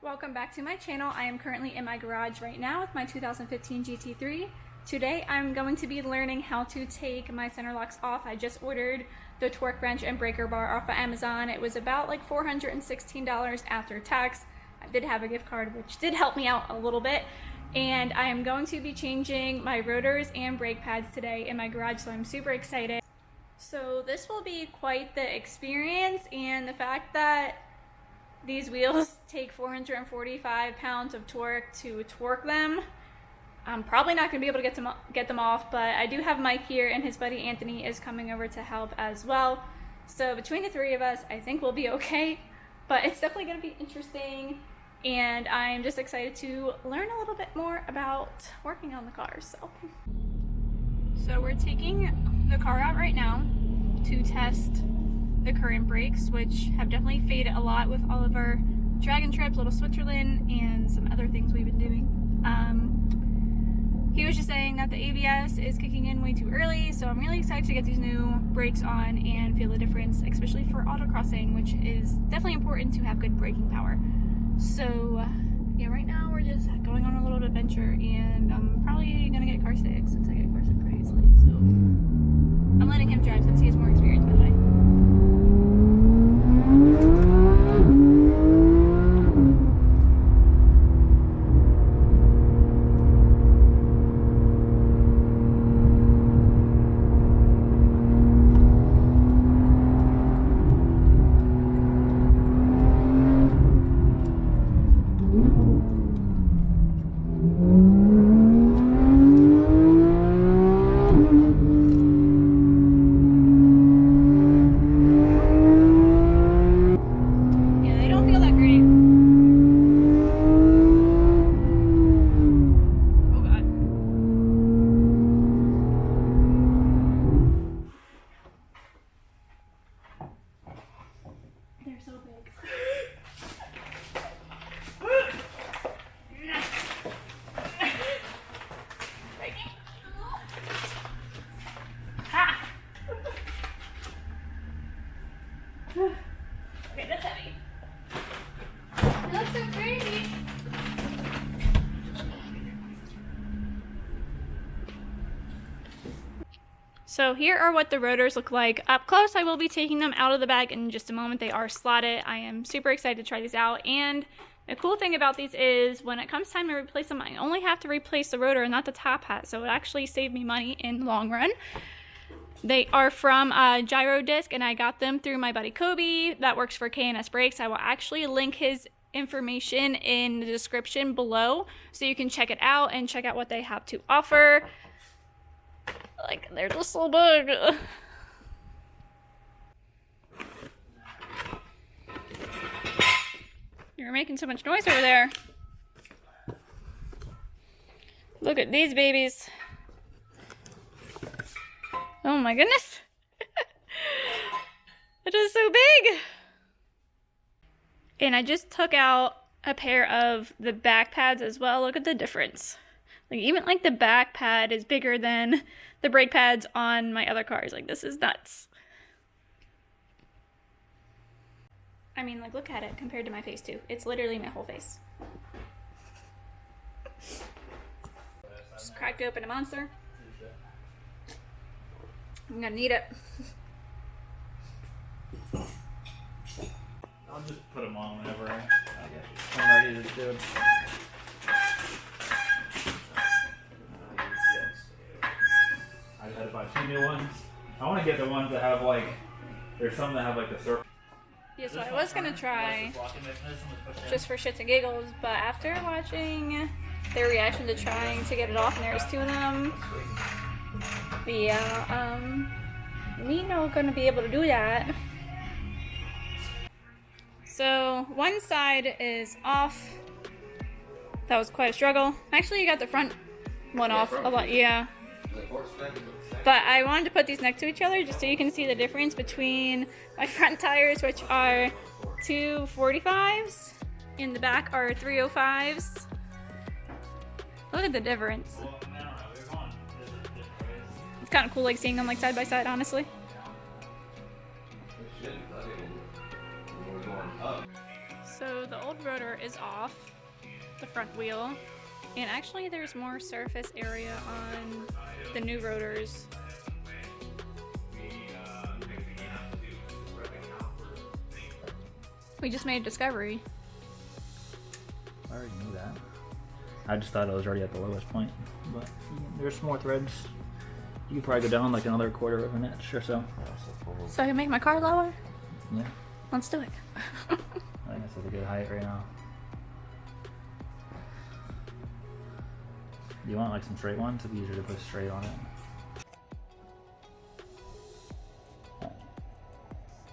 Welcome back to my channel. I am currently in my garage right now with my 2015 GT3. Today I'm going to be learning how to take my center locks off. I just ordered the torque wrench and breaker bar off of Amazon. It was about like $416 after tax. I did have a gift card which did help me out a little bit. And I am going to be changing my rotors and brake pads today in my garage, so I'm super excited. So this will be quite the experience, and the fact that these wheels take 445 pounds of torque to torque them, I'm probably not going to be able to get them off, but I do have Mike here and his buddy Anthony is coming over to help as well. So between the three of us, I think we'll be okay, but it's definitely going to be interesting, and I'm just excited to learn a little bit more about working on the car. So we're taking the car out right now to test the current brakes, which have definitely faded a lot with all of our Dragon trips, Little Switzerland, and some other things we've been doing. He was just saying that the ABS is kicking in way too early, so I'm really excited to get these new brakes on and feel the difference, especially for autocrossing, which is definitely important to have good braking power. So yeah, right now we're just going on a little adventure, and I'm probably gonna get car sick since I get car sick pretty easily, so I'm letting him drive since he has more experience, by the way. Okay, that's heavy. It looks so crazy. So here are what the rotors look like up close. I will be taking them out of the bag in just a moment. They are slotted. I am super excited to try these out. And the cool thing about these is when it comes time to replace them, I only have to replace the rotor and not the top hat. So it actually saved me money in the long run. They are from Giro Disc, and I got them through my buddy Coby that works for KNS Brakes. I will actually link his information in the description below so you can check it out and check out what they have to offer. Like, they're just so big. You're making so much noise over there. Look at these babies. Oh my goodness. It is so big. And I just took out a pair of the back pads as well. Look at the difference. Like, even like the back pad is bigger than the brake pads on my other cars. Like, this is nuts. I mean, like, look at it compared to my face too. It's literally my whole face. Just cracked open a monster. I'm gonna need it. I'll just put them on whenever I'm ready to do it. I just had to buy 2 new ones. I want to get the ones that have like, there's some that have like the circle. Yeah, so I was gonna try just for shits and giggles, but after watching their reaction to trying to get it off, and there's 2 of them. Yeah, me not gonna be able to do that. So one side is off. That was quite a struggle. Actually, you got the front one off a lot, yeah. But I wanted to put these next to each other just so you can see the difference between my front tires, which are 245s, in the back are 305s. Look at the difference. It's kind of cool, like, seeing them like side by side, honestly. So the old rotor is off, the front wheel, and actually there's more surface area on the new rotors. We just made a discovery. I already knew that. I just thought it was already at the lowest point, but there's more threads. You could probably go down like another quarter of an inch or so. So I can make my car lower? Yeah. Let's do it. I think that's a good height right now. You want like some straight ones? It'd be easier to put straight on it.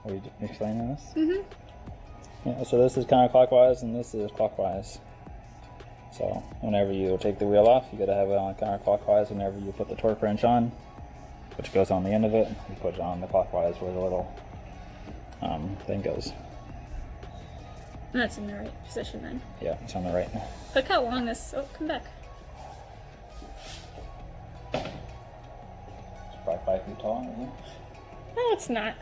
Are you explaining this? Mm-hmm. Yeah, so this is counterclockwise and this is clockwise. So whenever you take the wheel off, you gotta have it on counterclockwise. Whenever you put the torque wrench on, which goes on the end of it, you put it on the clockwise where the little thing goes. That's in the right position then. Yeah, it's on the right. Look how long this, oh, come back. It's probably 5 feet tall, isn't it? No, it's not.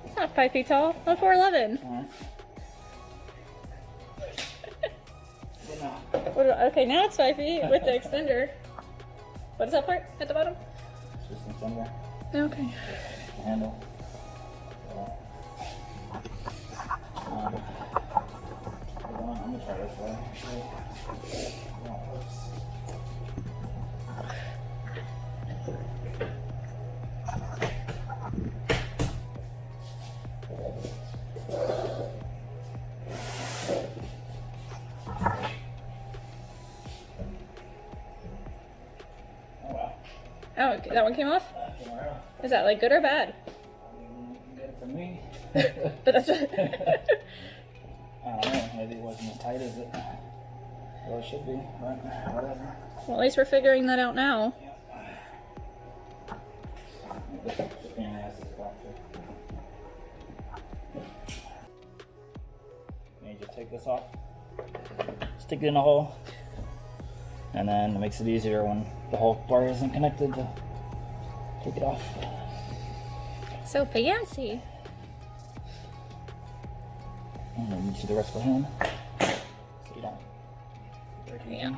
It's not 5 feet tall. I'm 4'11". Alright. Okay, now it's 5 feet with the extender. What is that part at the bottom? It's just an extender. Okay. The handle. I'm gonna try this way. Oh, okay, that one came off? Is that like good or bad? Good for me. But that's I don't know, maybe it wasn't as tight as it should be, but whatever. Well, at least we're figuring that out now. You just take this off, stick it in a hole, and then it makes it easier when the whole bar isn't connected to take it off. So fancy. And then you see the rest of the hand. So you don't. Yeah.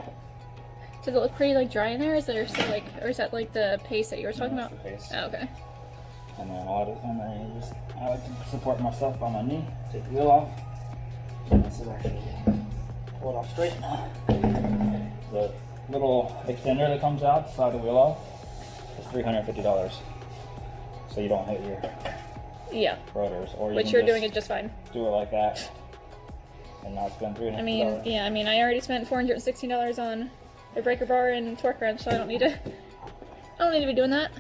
Does it look pretty like dry in there? Is there still like, or is that like the paste that you were talking about? The paste. Oh, okay. And then I like to support myself on my knee, take the wheel off. And this is actually pull it off straight. The little extender that comes out to slide the wheel off is $350. So you don't hit your rotors. Or you Which can you're just doing it just fine. do it like that and not spend $350. I mean, I already spent $416 on a breaker bar and torque wrench, so I don't need to be doing that.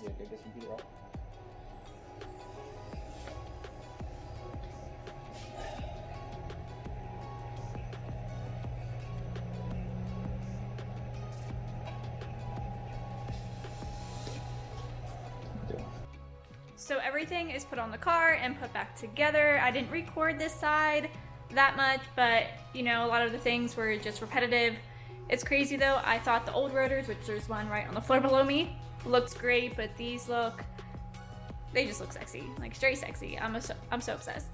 Yeah, get this computer off. So everything is put on the car and put back together. I didn't record this side that much, but you know, a lot of the things were just repetitive. It's crazy though. I thought the old rotors, which there's one right on the floor below me, looks great, but these they just look sexy, like straight sexy. I'm so obsessed.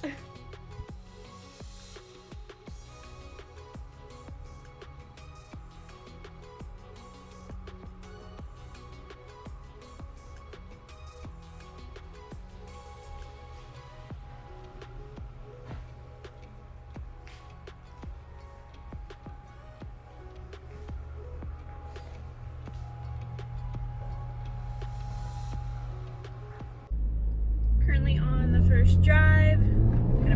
Currently on the first drive, gonna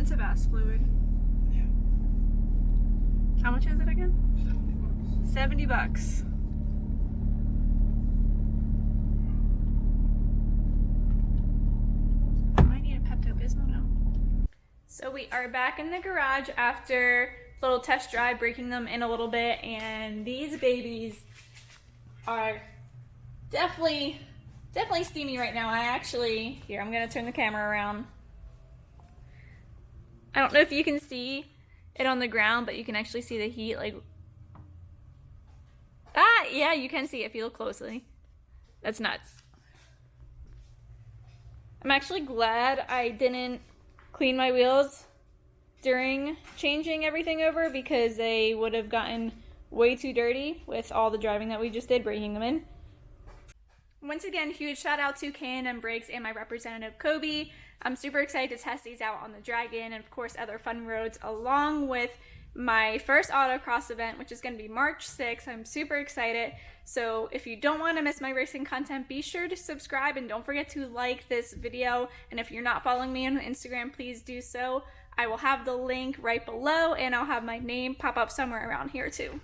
expensive ass fluid. Yeah. How much is it again? $70. $70. I might need a Pepto-Bismol now. So we are back in the garage after a little test drive, breaking them in a little bit, and these babies are definitely steamy right now. Here, I'm gonna turn the camera around. I don't know if you can see it on the ground, but you can actually see the heat, like, yeah, you can see it if you look closely. That's nuts. I'm actually glad I didn't clean my wheels during changing everything over, because they would have gotten way too dirty with all the driving that we just did, breaking them in. Once again, huge shout out to KNS Brakes and my representative Coby. I'm super excited to test these out on the Dragon and of course other fun roads, along with my first autocross event, which is going to be March 6th. I'm super excited. So if you don't want to miss my racing content, be sure to subscribe and don't forget to like this video. And if you're not following me on Instagram, please do so. I will have the link right below, and I'll have my name pop up somewhere around here too.